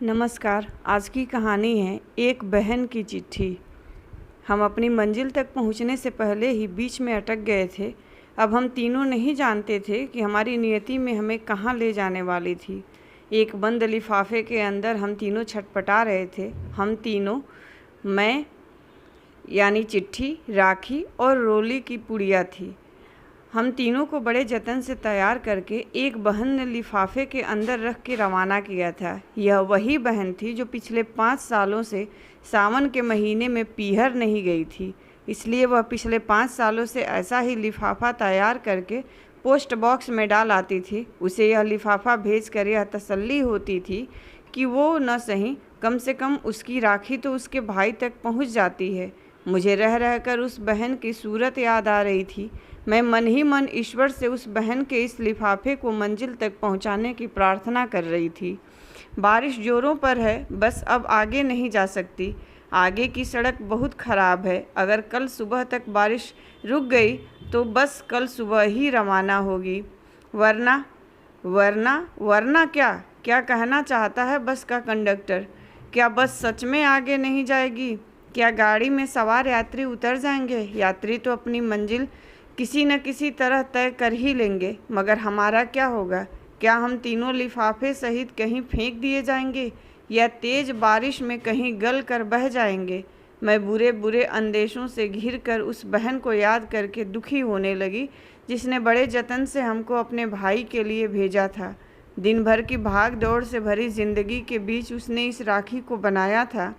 नमस्कार। आज की कहानी है एक बहन की चिट्ठी। हम अपनी मंजिल तक पहुंचने से पहले ही बीच में अटक गए थे। अब हम तीनों नहीं जानते थे कि हमारी नियति में हमें कहां ले जाने वाली थी। एक बंद लिफाफे के अंदर हम तीनों छटपटा रहे थे। हम तीनों, मैं यानी चिट्ठी, राखी और रोली की पुड़िया थी। हम तीनों को बड़े जतन से तैयार करके एक बहन ने लिफाफे के अंदर रख के रवाना किया था। यह वही बहन थी जो पिछले 5 सालों से सावन के महीने में पीहर नहीं गई थी। इसलिए वह पिछले 5 सालों से ऐसा ही लिफाफा तैयार करके पोस्ट बॉक्स में डाल आती थी। उसे यह लिफाफा भेज कर यह तसल्ली होती थी कि वो न सही, कम से कम उसकी राखी तो उसके भाई तक पहुंच जाती है। मुझे रह रहकर उस बहन की सूरत याद आ रही थी। मैं मन ही मन ईश्वर से उस बहन के इस लिफाफे को मंजिल तक पहुंचाने की प्रार्थना कर रही थी। बारिश जोरों पर है, बस अब आगे नहीं जा सकती। आगे की सड़क बहुत ख़राब है। अगर कल सुबह तक बारिश रुक गई तो बस कल सुबह ही रवाना होगी। वरना वरना वरना क्या क्या कहना चाहता है बस का कंडक्टर? क्या बस सच में आगे नहीं जाएगी? क्या गाड़ी में सवार यात्री उतर जाएंगे? यात्री तो अपनी मंजिल किसी न किसी तरह तय कर ही लेंगे, मगर हमारा क्या होगा? क्या हम तीनों लिफाफे सहित कहीं फेंक दिए जाएंगे या तेज बारिश में कहीं गल कर बह जाएंगे? मैं बुरे बुरे अंदेशों से घिर कर उस बहन को याद करके दुखी होने लगी, जिसने बड़े जतन से हमको अपने भाई के लिए भेजा था। दिन भर की भाग दौड़ से भरी जिंदगी के बीच उसने इस राखी को बनाया था।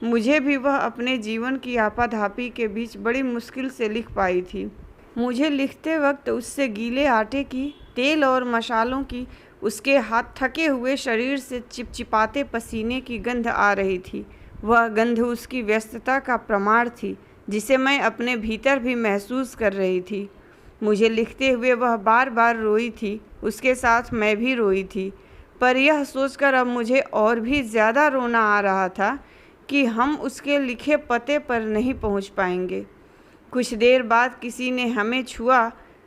मुझे भी वह अपने जीवन की आपाधापी के बीच बड़ी मुश्किल से लिख पाई थी। मुझे लिखते वक्त उससे गीले आटे की, तेल और मसालों की, उसके हाथ थके हुए शरीर से चिपचिपाते पसीने की गंध आ रही थी। वह गंध उसकी व्यस्तता का प्रमाण थी, जिसे मैं अपने भीतर भी महसूस कर रही थी। मुझे लिखते हुए वह बार बार रोई थी, उसके साथ मैं भी रोई थी। पर यह सोचकर अब मुझे और भी ज़्यादा रोना आ रहा था कि हम उसके लिखे पते पर नहीं पहुंच पाएंगे। कुछ देर बाद किसी ने हमें छुआ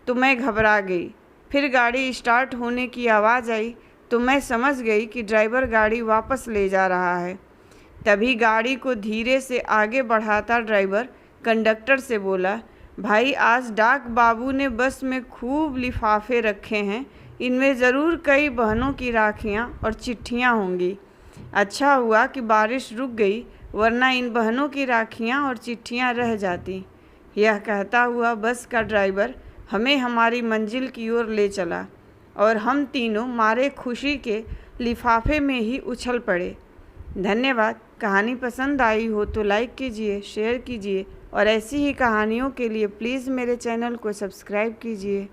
तो मैं घबरा गई। फिर गाड़ी स्टार्ट होने की आवाज़ आई तो मैं समझ गई कि ड्राइवर गाड़ी वापस ले जा रहा है। तभी गाड़ी को धीरे से आगे बढ़ाता ड्राइवर कंडक्टर से बोला, भाई आज डाक बाबू ने बस में खूब लिफाफे रखे हैं, इनमें ज़रूर कई बहनों की राखियाँ और चिट्ठियाँ होंगी। अच्छा हुआ कि बारिश रुक गई, वरना इन बहनों की राखियाँ और चिट्ठियाँ रह जाती। यह कहता हुआ बस का ड्राइवर हमें हमारी मंजिल की ओर ले चला और हम तीनों मारे खुशी के लिफाफे में ही उछल पड़े। धन्यवाद। कहानी पसंद आई हो तो लाइक कीजिए, शेयर कीजिए और ऐसी ही कहानियों के लिए प्लीज़ मेरे चैनल को सब्सक्राइब कीजिए।